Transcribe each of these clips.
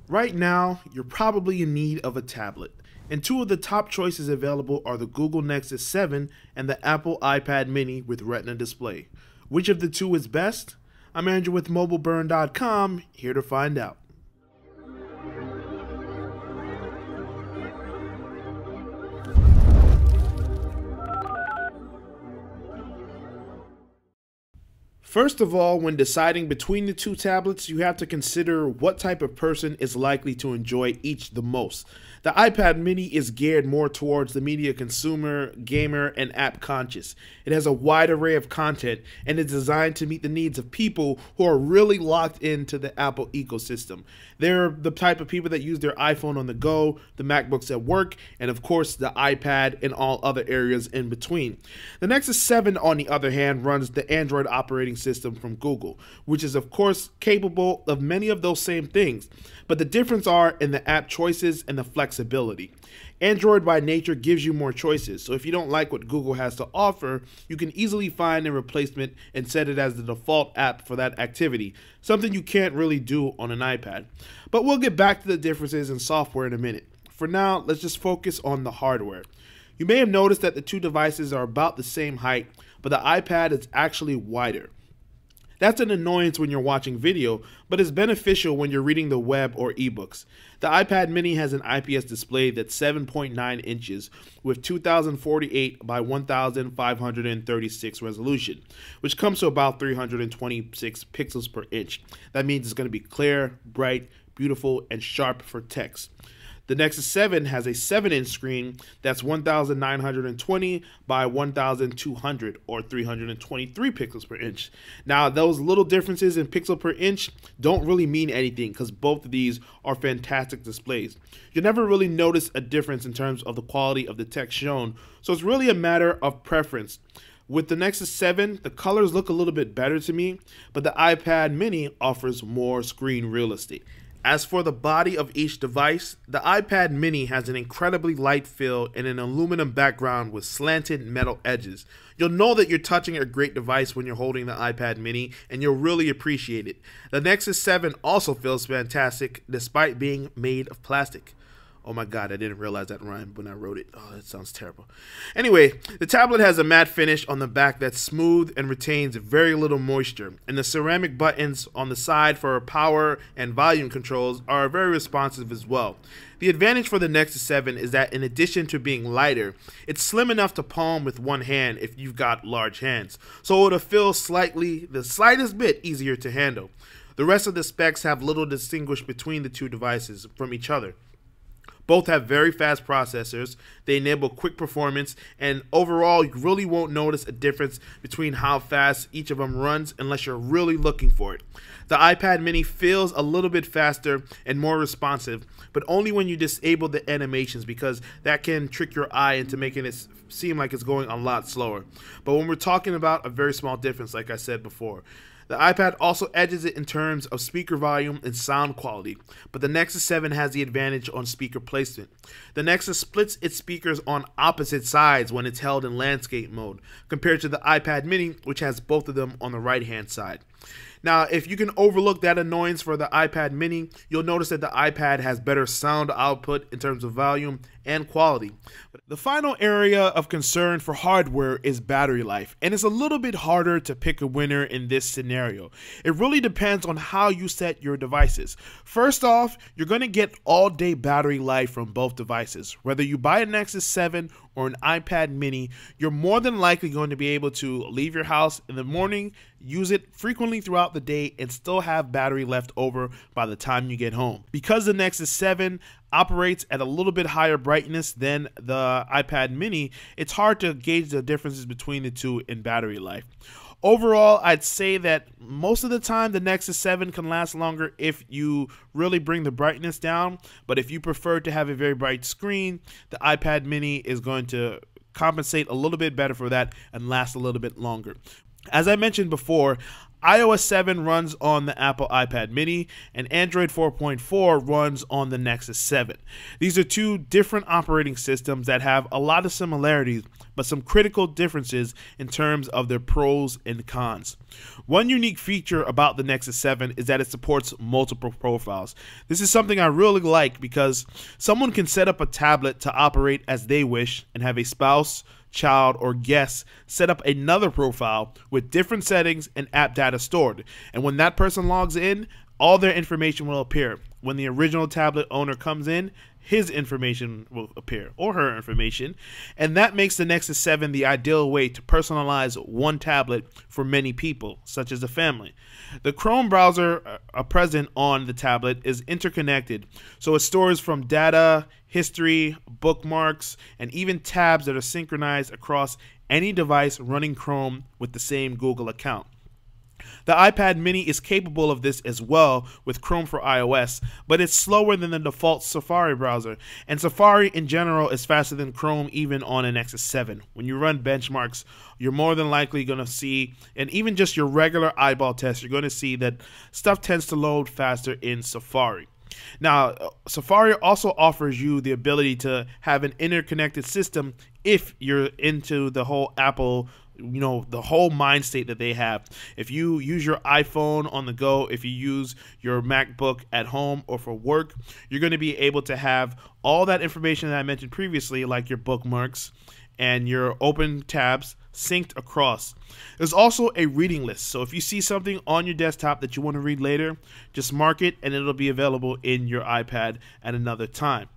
Right now, you're probably in need of a tablet, and two of the top choices available are the Google Nexus 7 and the Apple iPad mini with retina display. Which of the two is best? I'm Andrew with mobileburn.com, here to find out. First of all, when deciding between the two tablets, you have to consider what type of person is likely to enjoy each the most. The iPad mini is geared more towards the media consumer, gamer, and app conscious. It has a wide array of content and is designed to meet the needs of people who are really locked into the Apple ecosystem. They're the type of people that use their iPhone on the go, the MacBooks at work, and of course the iPad and all other areas in between. The Nexus 7, on the other hand, runs the Android operating system from Google, which is of course capable of many of those same things, but the difference are in the app choices and the flexibility. Android by nature gives you more choices, so if you don't like what Google has to offer, you can easily find a replacement and set it as the default app for that activity, something you can't really do on an iPad. But we'll get back to the differences in software in a minute. For now, let's just focus on the hardware. You may have noticed that the two devices are about the same height, but the iPad is actually wider. That's an annoyance when you're watching video, but it's beneficial when you're reading the web or ebooks. The iPad mini has an IPS display that's 7.9 inches with 2048 by 1536 resolution, which comes to about 326 pixels per inch. That means it's going to be clear, bright, beautiful, and sharp for text. The Nexus 7 has a 7-inch screen that's 1920 by 1200 or 323 pixels per inch. Now, those little differences in pixel per inch don't really mean anything because both of these are fantastic displays. You'll never really notice a difference in terms of the quality of the text shown, so it's really a matter of preference. With the Nexus 7, the colors look a little bit better to me, but the iPad mini offers more screen real estate. As for the body of each device, the iPad mini has an incredibly light feel and an aluminum background with slanted metal edges. You'll know that you're touching a great device when you're holding the iPad mini, and you'll really appreciate it. The Nexus 7 also feels fantastic despite being made of plastic. Oh my god, I didn't realize that rhymed when I wrote it. Oh, that sounds terrible. Anyway, the tablet has a matte finish on the back that's smooth and retains very little moisture, and the ceramic buttons on the side for power and volume controls are very responsive as well. The advantage for the Nexus 7 is that in addition to being lighter, it's slim enough to palm with one hand if you've got large hands, so it'll feel the slightest bit easier to handle. The rest of the specs have little to distinguish between the two devices from each other. Both have very fast processors, they enable quick performance, and overall you really won't notice a difference between how fast each of them runs unless you're really looking for it. The iPad mini feels a little bit faster and more responsive, but only when you disable the animations because that can trick your eye into making it seem like it's going a lot slower. But when we're talking about a very small difference, like I said before, the iPad also edges it in terms of speaker volume and sound quality, but the Nexus 7 has the advantage on speaker placement. The Nexus splits its speakers on opposite sides when it's held in landscape mode, compared to the iPad mini, which has both of them on the right-hand side. Now, if you can overlook that annoyance for the iPad mini, you'll notice that the iPad has better sound output in terms of volume and quality. The final area of concern for hardware is battery life, and it's a little bit harder to pick a winner in this scenario. It really depends on how you set your devices. First off, you're going to get all-day battery life from both devices. Whether you buy a Nexus 7 or an iPad mini, you're more than likely going to be able to leave your house in the morning, use it frequently throughout the day, and still have battery left over by the time you get home. Because the Nexus 7 operates at a little bit higher brightness than the iPad mini, it's hard to gauge the differences between the two in battery life. Overall, I'd say that most of the time the Nexus 7 can last longer if you really bring the brightness down, but if you prefer to have a very bright screen, the iPad mini is going to compensate a little bit better for that and last a little bit longer. As I mentioned before, iOS 7 runs on the Apple iPad mini, and Android 4.4 runs on the Nexus 7. These are two different operating systems that have a lot of similarities, but some critical differences in terms of their pros and cons. One unique feature about the Nexus 7 is that it supports multiple profiles. This is something I really like because someone can set up a tablet to operate as they wish and have a spouse, child, or guest set up another profile with different settings and app data stored. And when that person logs in, all their information will appear. When the original tablet owner comes in, his information will appear, or her information, and that makes the Nexus 7 the ideal way to personalize one tablet for many people, such as a family. The Chrome browser present on the tablet is interconnected, so it stores from data, history, bookmarks, and even tabs that are synchronized across any device running Chrome with the same Google account. The iPad mini is capable of this as well with Chrome for iOS, but it's slower than the default Safari browser, and Safari in general is faster than Chrome even on a Nexus 7. When you run benchmarks, you're more than likely going to see, and even just your regular eyeball test, you're going to see that stuff tends to load faster in Safari. Now, Safari also offers you the ability to have an interconnected system if you're into the whole Apple, the whole mind state that they have. If you use your iPhone on the go, if you use your MacBook at home or for work, you're going to be able to have all that information that I mentioned previously, like your bookmarks and your open tabs, synced across. There's also a reading list, so if you see something on your desktop that you want to read later, just mark it and it'll be available in your iPad at another time.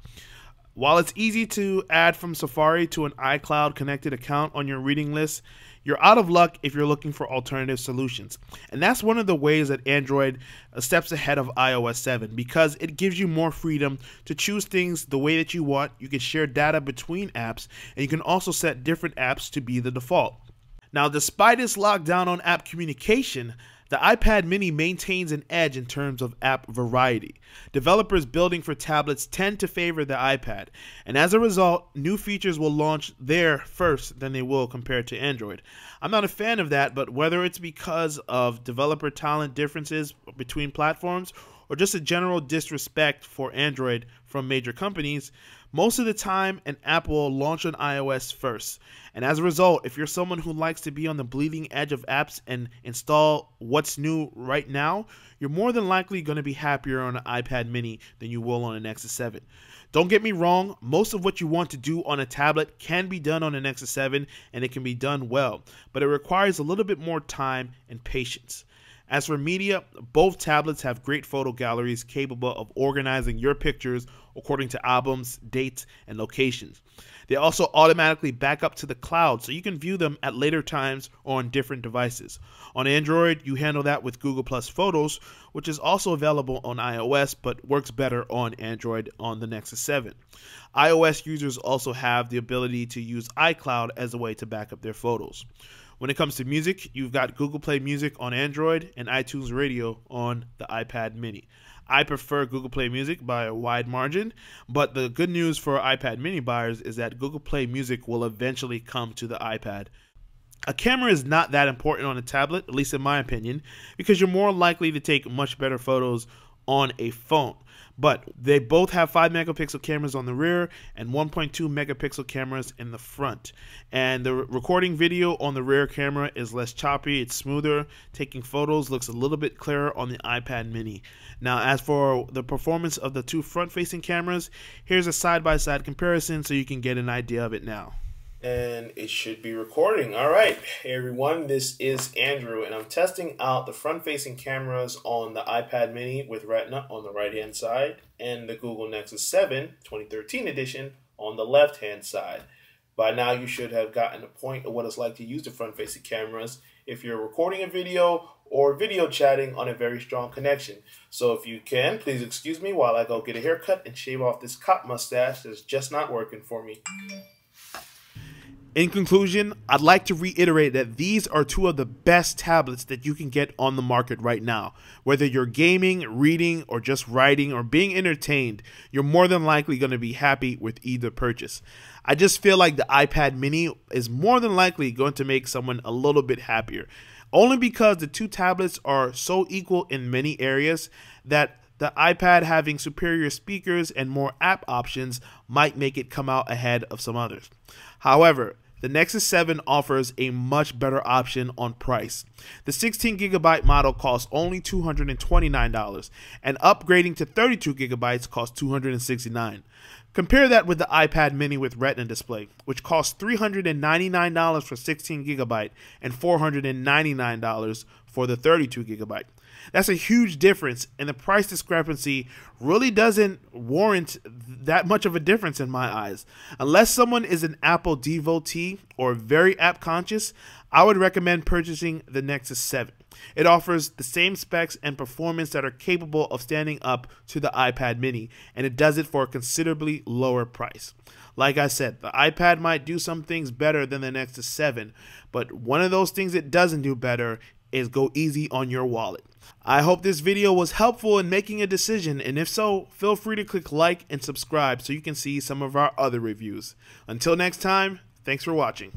While it's easy to add from Safari to an iCloud connected account on your reading list, you're out of luck if you're looking for alternative solutions. And that's one of the ways that Android steps ahead of iOS 7, because it gives you more freedom to choose things the way that you want. You can share data between apps, and you can also set different apps to be the default. Now, despite its lockdown on app communication, the iPad mini maintains an edge in terms of app variety. Developers building for tablets tend to favor the iPad, and as a result, new features will launch there first than they will compared to Android. I'm not a fan of that, but whether it's because of developer talent differences between platforms or just a general disrespect for Android from major companies, most of the time an app will launch on iOS first. And as a result, if you're someone who likes to be on the bleeding edge of apps and install what's new right now, you're more than likely going to be happier on an iPad mini than you will on a Nexus 7. Don't get me wrong, most of what you want to do on a tablet can be done on a Nexus 7, and it can be done well, but it requires a little bit more time and patience. As for media, both tablets have great photo galleries capable of organizing your pictures according to albums, dates, and locations. They also automatically back up to the cloud, so you can view them at later times or on different devices. On Android, you handle that with Google Plus Photos, which is also available on iOS but works better on Android on the Nexus 7. iOS users also have the ability to use iCloud as a way to back up their photos. When it comes to music, you've got Google Play Music on Android and iTunes Radio on the iPad mini. I prefer Google Play Music by a wide margin, but the good news for iPad mini buyers is that Google Play Music will eventually come to the iPad. A camera is not that important on a tablet, at least in my opinion, because you're more likely to take much better photos on a phone. But they both have 5 megapixel cameras on the rear and 1.2 megapixel cameras in the front. And the recording video on the rear camera is less choppy, it's smoother. Taking photos looks a little bit clearer on the iPad mini. Now, as for the performance of the two front-facing cameras, here's a side-by-side comparison so you can get an idea of it now. And it should be recording. All right. Hey, everyone. This is Andrew, and I'm testing out the front-facing cameras on the iPad mini with Retina on the right-hand side and the Google Nexus 7 2013 edition on the left-hand side. By now, you should have gotten a point of what it's like to use the front-facing cameras if you're recording a video or video chatting on a very strong connection. So if you can, please excuse me while I go get a haircut and shave off this cop mustache that's just not working for me. In conclusion, I'd like to reiterate that these are two of the best tablets that you can get on the market right now. Whether you're gaming, reading, or just writing or being entertained, you're more than likely going to be happy with either purchase. I just feel like the iPad mini is more than likely going to make someone a little bit happier. only because the two tablets are so equal in many areas that the iPad having superior speakers and more app options might make it come out ahead of some others. However, the Nexus 7 offers a much better option on price. The 16GB model costs only $229, and upgrading to 32GB costs $269. Compare that with the iPad mini with retina display, which costs $399 for 16GB and $499 for the 32GB. That's a huge difference, and the price discrepancy really doesn't warrant that much of a difference in my eyes. Unless someone is an Apple devotee or very app conscious, I would recommend purchasing the Nexus 7. It offers the same specs and performance that are capable of standing up to the iPad mini, and it does it for a considerably lower price. Like I said, the iPad might do some things better than the Nexus 7, but one of those things it doesn't do better is go easy on your wallet. I hope this video was helpful in making a decision, and if so, feel free to click like and subscribe so you can see some of our other reviews. Until next time, thanks for watching.